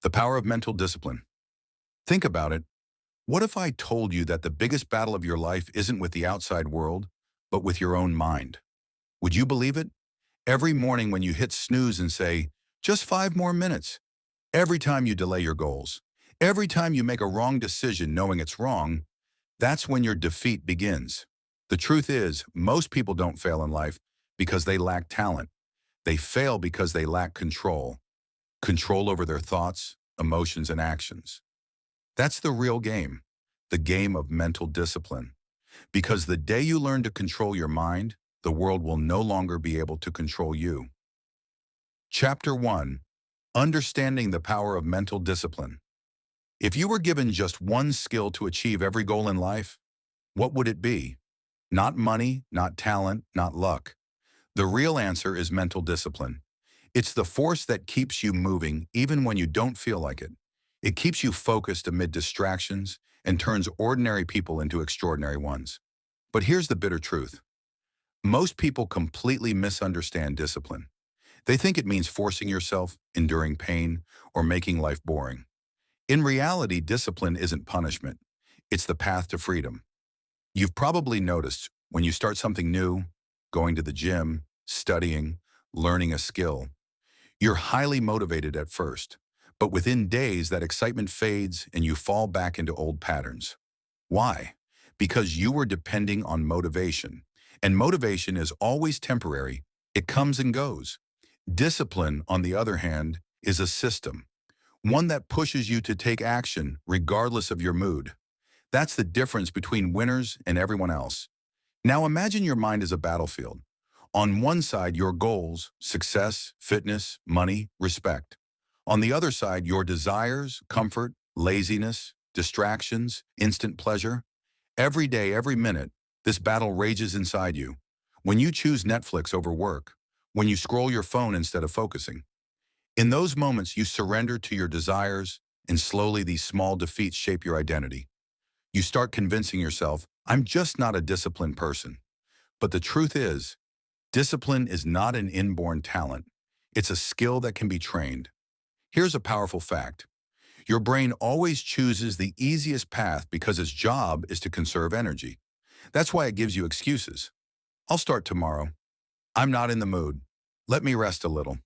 The power of mental discipline. Think about it. What if I told you that the biggest battle of your life isn't with the outside world, but with your own mind? Would you believe it? Every morning when you hit snooze and say, just 5 more minutes, every time you delay your goals, every time you make a wrong decision knowing it's wrong, that's when your defeat begins. The truth is, most people don't fail in life because they lack talent. They fail because they lack control over their thoughts, emotions, and actions. That's the real game, the game of mental discipline. Because the day you learn to control your mind, the world will no longer be able to control you. Chapter 1. Understanding the power of mental discipline. If you were given just one skill to achieve every goal in life, what would it be? Not money, not talent, not luck. The real answer is mental discipline. It's the force that keeps you moving even when you don't feel like it. It keeps you focused amid distractions and turns ordinary people into extraordinary ones. But here's the bitter truth. Most people completely misunderstand discipline. They think it means forcing yourself, enduring pain, or making life boring. In reality, discipline isn't punishment. It's the path to freedom. You've probably noticed when you start something new, going to the gym, studying, learning a skill, you're highly motivated at first, but within days that excitement fades and you fall back into old patterns. Why? Because you were depending on motivation, and motivation is always temporary. It comes and goes. Discipline, on the other hand, is a system, one that pushes you to take action regardless of your mood. That's the difference between winners and everyone else. Now imagine your mind is a battlefield. On one side, your goals, success, fitness, money, respect. On the other side, your desires, comfort, laziness, distractions, instant pleasure. Every day, every minute, this battle rages inside you. When you choose Netflix over work, when you scroll your phone instead of focusing. In those moments, you surrender to your desires, and slowly these small defeats shape your identity. You start convincing yourself, I'm just not a disciplined person. But the truth is, discipline is not an inborn talent. It's a skill that can be trained. Here's a powerful fact. Your brain always chooses the easiest path because its job is to conserve energy. That's why it gives you excuses. I'll start tomorrow. I'm not in the mood. Let me rest a little.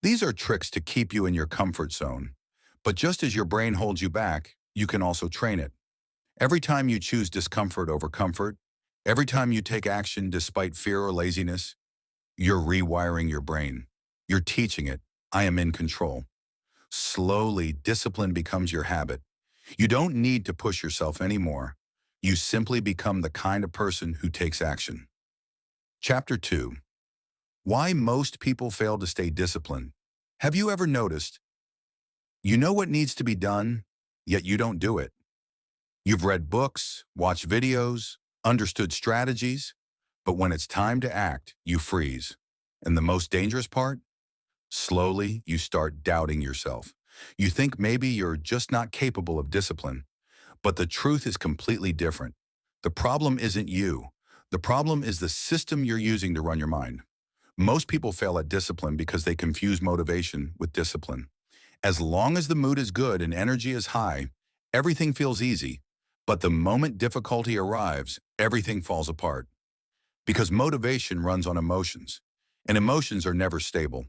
These are tricks to keep you in your comfort zone. But just as your brain holds you back, you can also train it. Every time you choose discomfort over comfort, every time you take action despite fear or laziness, you're rewiring your brain. You're teaching it, I am in control. Slowly, discipline becomes your habit. You don't need to push yourself anymore. You simply become the kind of person who takes action. Chapter 2. Why most people fail to stay disciplined. Have you ever noticed? You know what needs to be done, yet you don't do it. You've read books, watched videos, understood strategies, but when it's time to act, you freeze. And the most dangerous part? Slowly, you start doubting yourself. You think maybe you're just not capable of discipline. But the truth is completely different. The problem isn't you. The problem is the system you're using to run your mind. Most people fail at discipline because they confuse motivation with discipline. As long as the mood is good and energy is high, everything feels easy. But the moment difficulty arrives, everything falls apart. Because motivation runs on emotions, and emotions are never stable.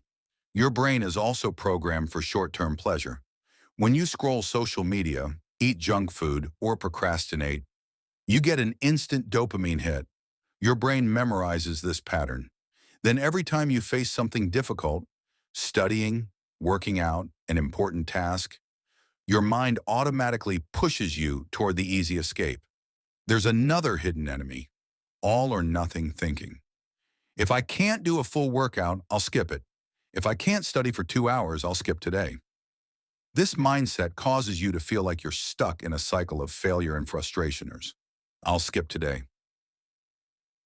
Your brain is also programmed for short-term pleasure. When you scroll social media, eat junk food, or procrastinate, you get an instant dopamine hit. Your brain memorizes this pattern. Then every time you face something difficult, studying, working out, an important task, your mind automatically pushes you toward the easy escape. There's another hidden enemy, all or nothing thinking. If I can't do a full workout, I'll skip it. If I can't study for 2 hours, I'll skip today. This mindset causes you to feel like you're stuck in a cycle of failure and frustrationers. I'll skip today.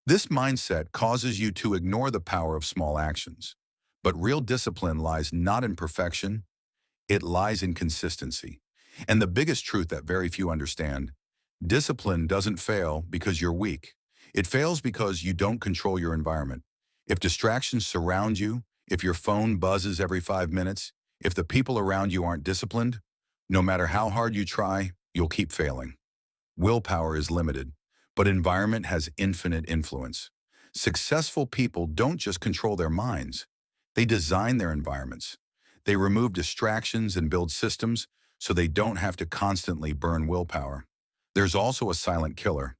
This mindset causes you to ignore the power of small actions. But real discipline lies not in perfection, it lies in consistency. And the biggest truth that very few understand, discipline doesn't fail because you're weak. It fails because you don't control your environment. If distractions surround you, if your phone buzzes every 5 minutes, If the people around you aren't disciplined, no matter how hard you try, you'll keep failing. Willpower is limited, but environment has infinite influence. Successful people don't just control their minds, they design their environments. They remove distractions and build systems so they don't have to constantly burn willpower. There's also a silent killer: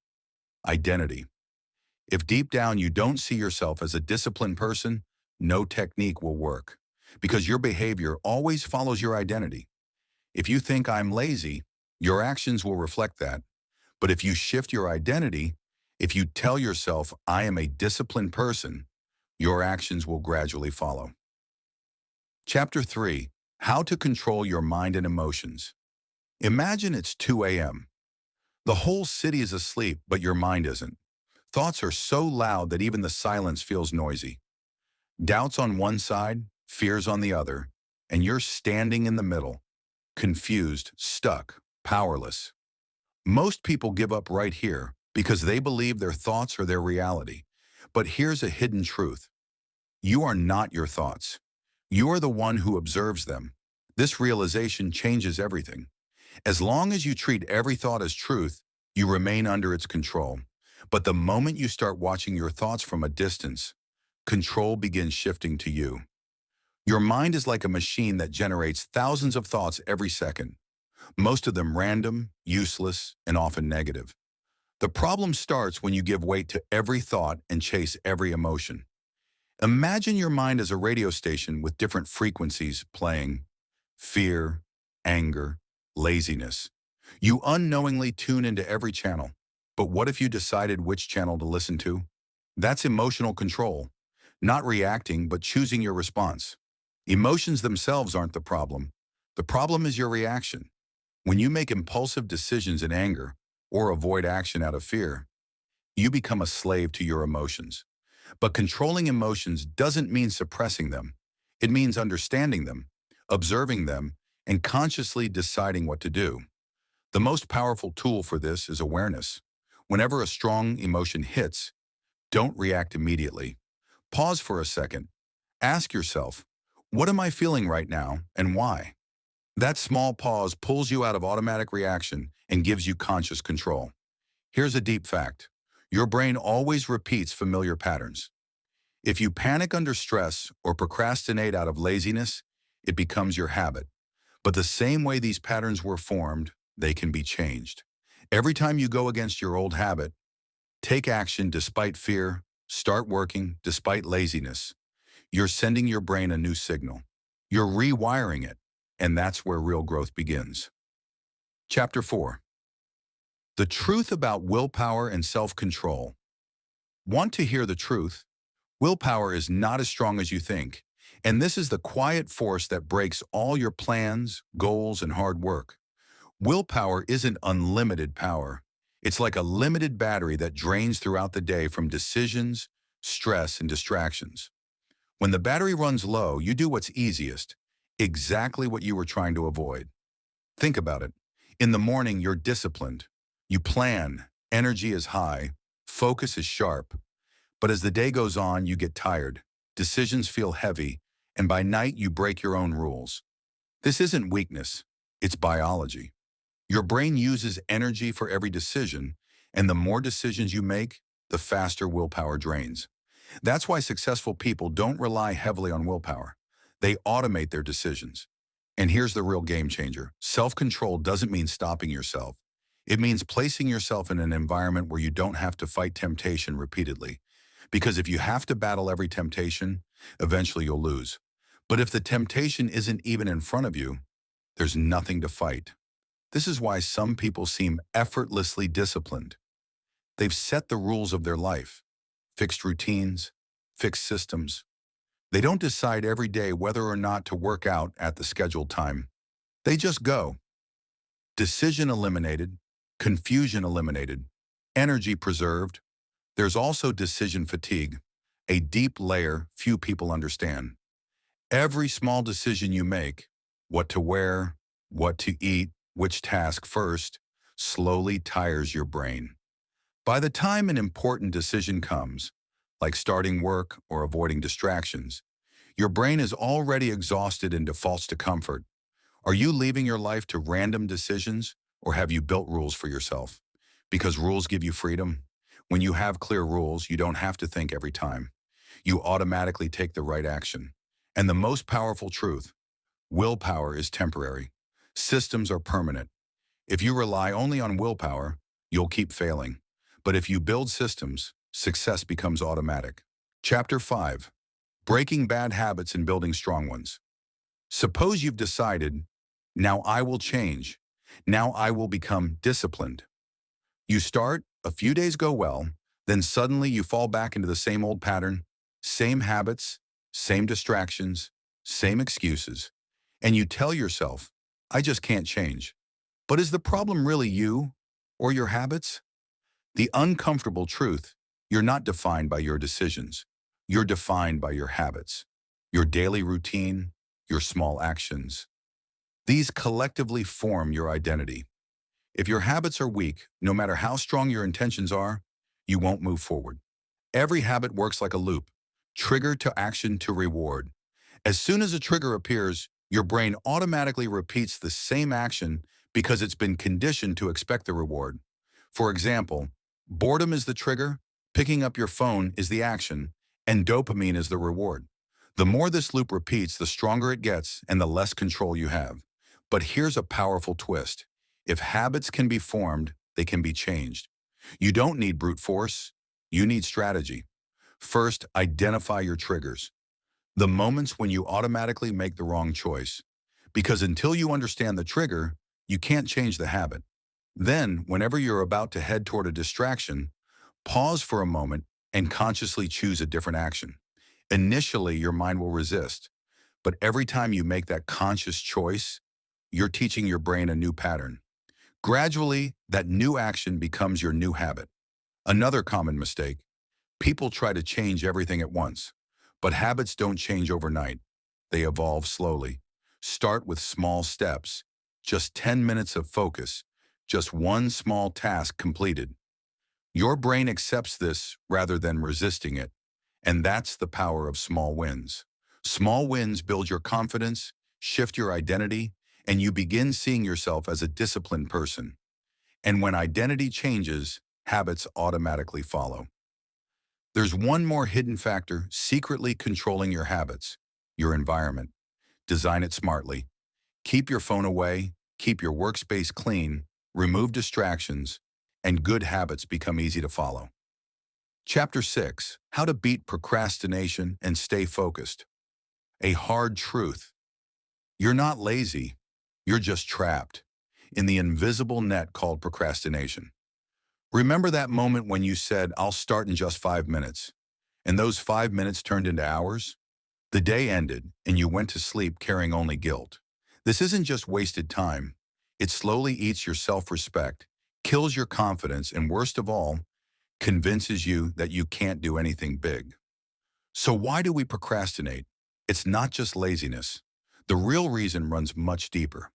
identity. If deep down you don't see yourself as a disciplined person, no technique will work, because your behavior always follows your identity. If you think I'm lazy, your actions will reflect that. But if you shift your identity, if you tell yourself, I am a disciplined person, your actions will gradually follow. Chapter 3: How to Control Your Mind and Emotions. Imagine it's 2 a.m. The whole city is asleep, but your mind isn't. Thoughts are so loud that even the silence feels noisy. Doubts on one side, fears on the other, and you're standing in the middle, confused, stuck, powerless. Most people give up right here because they believe their thoughts are their reality. But here's a hidden truth: you are not your thoughts. You are the one who observes them. This realization changes everything. As long as you treat every thought as truth, you remain under its control. But the moment you start watching your thoughts from a distance, control begins shifting to you. Your mind is like a machine that generates thousands of thoughts every second, most of them random, useless, and often negative. The problem starts when you give weight to every thought and chase every emotion. Imagine your mind as a radio station with different frequencies playing: fear, anger, laziness. You unknowingly tune into every channel. But what if you decided which channel to listen to? That's emotional control. Not reacting, but choosing your response. Emotions themselves aren't the problem. The problem is your reaction. When you make impulsive decisions in anger or avoid action out of fear, you become a slave to your emotions. But controlling emotions doesn't mean suppressing them. It means understanding them, observing them, and consciously deciding what to do. The most powerful tool for this is awareness. Whenever a strong emotion hits, don't react immediately. Pause for a second. Ask yourself, what am I feeling right now and why? That small pause pulls you out of automatic reaction and gives you conscious control. Here's a deep fact: your brain always repeats familiar patterns. If you panic under stress or procrastinate out of laziness, it becomes your habit. But the same way these patterns were formed, they can be changed. Every time you go against your old habit, take action despite fear, start working despite laziness, you're sending your brain a new signal. You're rewiring it, and that's where real growth begins. Chapter 4: The Truth About Willpower and Self-Control. Want to hear the truth? Willpower is not as strong as you think, and this is the quiet force that breaks all your plans, goals, and hard work. Willpower isn't unlimited power. It's like a limited battery that drains throughout the day from decisions, stress, and distractions. When the battery runs low, you do what's easiest, exactly what you were trying to avoid. Think about it. In the morning, you're disciplined. You plan, energy is high, focus is sharp. But as the day goes on, you get tired, decisions feel heavy, and by night you break your own rules. This isn't weakness, it's biology. Your brain uses energy for every decision, and the more decisions you make, the faster willpower drains. That's why successful people don't rely heavily on willpower. They automate their decisions. And here's the real game changer: self-control doesn't mean stopping yourself. It means placing yourself in an environment where you don't have to fight temptation repeatedly. Because if you have to battle every temptation, eventually you'll lose. But if the temptation isn't even in front of you, there's nothing to fight. This is why some people seem effortlessly disciplined. They've set the rules of their life, fixed routines, fixed systems. They don't decide every day whether or not to work out at the scheduled time. They just go. Decision eliminated, confusion eliminated, energy preserved. There's also decision fatigue, a deep layer few people understand. Every small decision you make, what to wear, what to eat, which task first, slowly tires your brain. By the time an important decision comes, like starting work or avoiding distractions, Your brain is already exhausted and defaults to comfort. Are you leaving your life to random decisions, or have you built rules for yourself? Because rules give you freedom. When you have clear rules, you don't have to think every time. You automatically take the right action. And the most powerful truth, willpower is temporary. Systems are permanent. If you rely only on willpower, you'll keep failing. But if you build systems, success becomes automatic. Chapter 5. Breaking bad habits and building strong ones. Suppose you've decided, now I will change. Now I will become disciplined. You start, a few days go well, then suddenly you fall back into the same old pattern, same habits, same distractions, same excuses. And you tell yourself, I just can't change. But is the problem really you or your habits? The uncomfortable truth, you're not defined by your decisions. You're defined by your habits, your daily routine, your small actions. These collectively form your identity. If your habits are weak, no matter how strong your intentions are, you won't move forward. Every habit works like a loop, trigger to action to reward. As soon as a trigger appears, your brain automatically repeats the same action because it's been conditioned to expect the reward. For example, boredom is the trigger, picking up your phone is the action, and dopamine is the reward. The more this loop repeats, the stronger it gets and the less control you have. But here's a powerful twist. If habits can be formed, they can be changed. You don't need brute force, you need strategy. First, identify your triggers. The moments when you automatically make the wrong choice. Because until you understand the trigger, you can't change the habit. Then, whenever you're about to head toward a distraction, pause for a moment and consciously choose a different action. Initially, your mind will resist, but every time you make that conscious choice, you're teaching your brain a new pattern. Gradually, that new action becomes your new habit. Another common mistake, people try to change everything at once, but habits don't change overnight. They evolve slowly. Start with small steps, just 10 minutes of focus, just one small task completed. Your brain accepts this rather than resisting it, and that's the power of small wins. Small wins build your confidence, shift your identity, and you begin seeing yourself as a disciplined person. And when identity changes, habits automatically follow. There's one more hidden factor secretly controlling your habits, your environment. Design it smartly. Keep your phone away, keep your workspace clean, remove distractions, and good habits become easy to follow. Chapter 6. How to beat procrastination and stay focused. A hard truth. You're not lazy, you're just trapped in the invisible net called procrastination. Remember that moment when you said, I'll start in just 5 minutes, and those 5 minutes turned into hours? The day ended, and you went to sleep carrying only guilt. This isn't just wasted time. It slowly eats your self-respect, kills your confidence, and worst of all, convinces you that you can't do anything big. So why do we procrastinate? It's not just laziness. The real reason runs much deeper.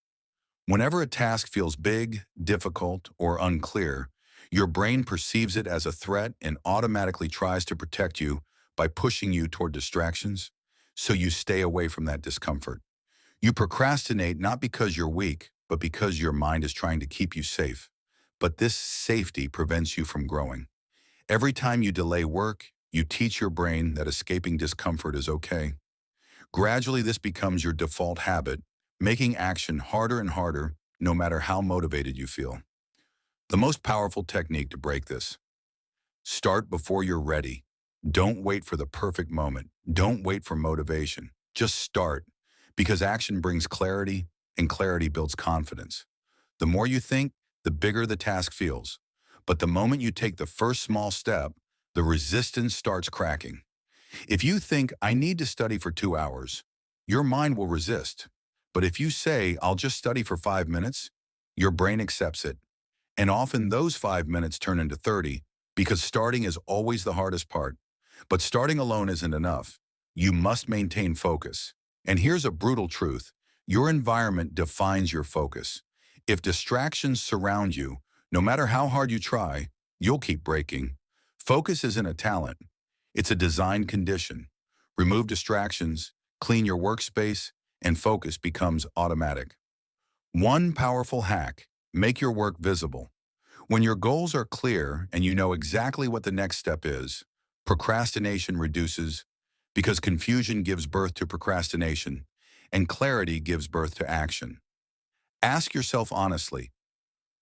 Whenever a task feels big, difficult, or unclear, your brain perceives it as a threat and automatically tries to protect you by pushing you toward distractions, so you stay away from that discomfort. You procrastinate not because you're weak, but because your mind is trying to keep you safe. But this safety prevents you from growing. Every time you delay work, you teach your brain that escaping discomfort is okay. Gradually, this becomes your default habit, making action harder and harder, no matter how motivated you feel. The most powerful technique to break this: start before you're ready. Don't wait for the perfect moment. Don't wait for motivation. Just start, because action brings clarity, and clarity builds confidence. The more you think, the bigger the task feels. But the moment you take the first small step, the resistance starts cracking. If you think, I need to study for 2 hours, your mind will resist. But if you say, I'll just study for 5 minutes, your brain accepts it. And often those 5 minutes turn into 30, because starting is always the hardest part. But starting alone isn't enough. You must maintain focus. And here's a brutal truth. Your environment defines your focus. If distractions surround you, no matter how hard you try, you'll keep breaking. Focus isn't a talent. It's a design condition. Remove distractions, clean your workspace, and focus becomes automatic. One powerful hack: make your work visible. When your goals are clear and you know exactly what the next step is, procrastination reduces because confusion gives birth to procrastination and clarity gives birth to action. Ask yourself honestly,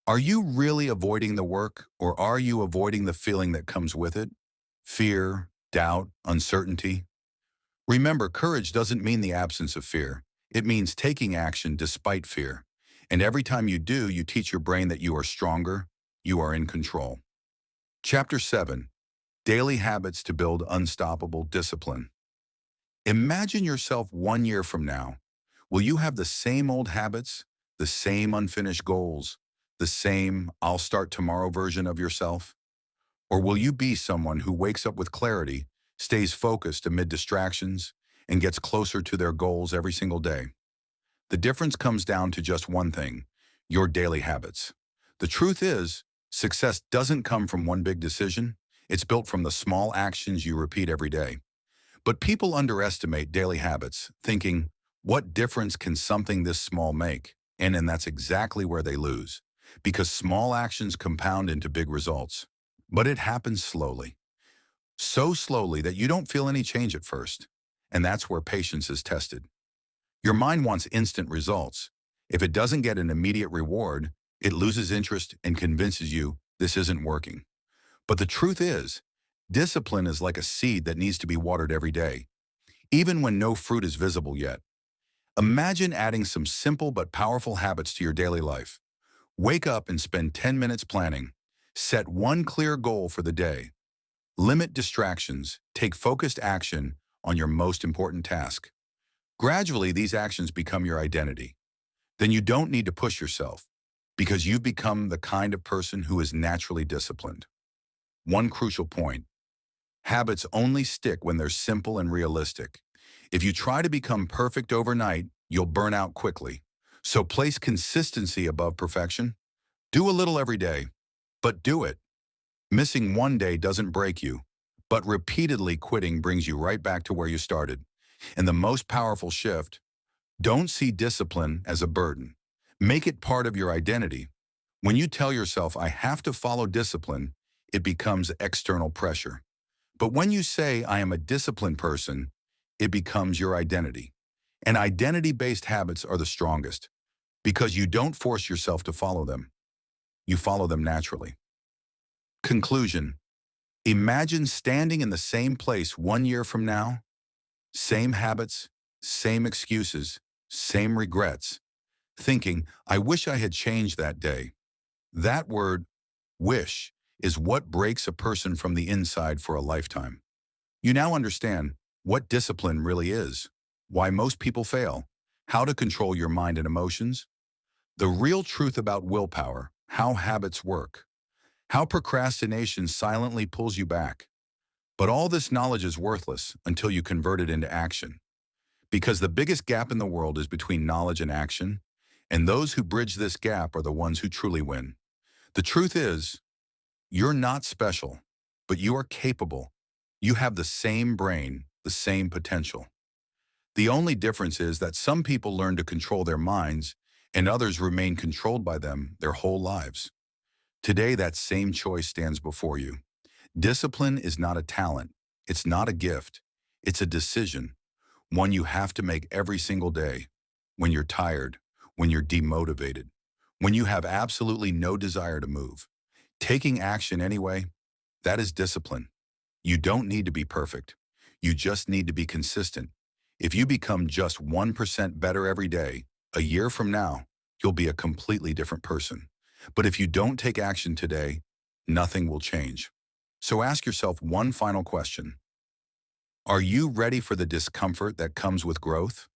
are you really avoiding the work, or are you avoiding the feeling that comes with it? Fear, doubt, uncertainty. Remember, courage doesn't mean the absence of fear. It means taking action despite fear. And every time you do, you teach your brain that you are stronger, you are in control. Chapter 7. Daily Habits to Build Unstoppable Discipline. Imagine yourself 1 year from now. Will you have the same old habits, the same unfinished goals, the same "I'll start tomorrow" version of yourself? Or will you be someone who wakes up with clarity, stays focused amid distractions, and gets closer to their goals every single day? The difference comes down to just one thing: your daily habits. The truth is, success doesn't come from one big decision. It's built from the small actions you repeat every day. But people underestimate daily habits, thinking, what difference can something this small make? And that's exactly where they lose, because small actions compound into big results. But it happens slowly, so slowly that you don't feel any change at first. And that's where patience is tested. Your mind wants instant results. If it doesn't get an immediate reward, it loses interest and convinces you this isn't working. But the truth is, discipline is like a seed that needs to be watered every day, even when no fruit is visible yet. Imagine adding some simple but powerful habits to your daily life. Wake up and spend 10 minutes planning. Set one clear goal for the day. Limit distractions. Take focused action on your most important task. Gradually, these actions become your identity. Then you don't need to push yourself, because you've become the kind of person who is naturally disciplined. One crucial point: habits only stick when they're simple and realistic. If you try to become perfect overnight, you'll burn out quickly. So place consistency above perfection. Do a little every day, but do it. Missing one day doesn't break you, but repeatedly quitting brings you right back to where you started. And the most powerful shift: don't see discipline as a burden. Make it part of your identity. When you tell yourself, "I have to follow discipline," it becomes external pressure. But when you say, "I am a disciplined person," it becomes your identity. And identity-based habits are the strongest, because you don't force yourself to follow them. You follow them naturally. Conclusion: imagine standing in the same place 1 year from now. Same habits, same excuses, same regrets. Thinking, "I wish I had changed that day." That word, wish, is what breaks a person from the inside for a lifetime. You now understand what discipline really is, why most people fail, how to control your mind and emotions, the real truth about willpower, how habits work, how procrastination silently pulls you back. But all this knowledge is worthless until you convert it into action. Because the biggest gap in the world is between knowledge and action, and those who bridge this gap are the ones who truly win. The truth is, you're not special, but you are capable. You have the same brain, the same potential. The only difference is that some people learn to control their minds and others remain controlled by them their whole lives. Today, that same choice stands before you. Discipline is not a talent. It's not a gift. It's a decision, one you have to make every single day. When you're tired, when you're demotivated, when you have absolutely no desire to move. Taking action anyway, that is discipline. You don't need to be perfect. You just need to be consistent. If you become just 1% better every day, a year from now, you'll be a completely different person. But if you don't take action today, nothing will change. So ask yourself one final question. Are you ready for the discomfort that comes with growth?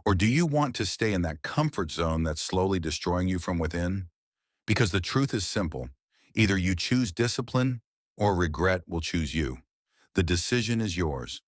Or do you want to stay in that comfort zone that's slowly destroying you from within? Because the truth is simple. Either you choose discipline or regret will choose you. The decision is yours.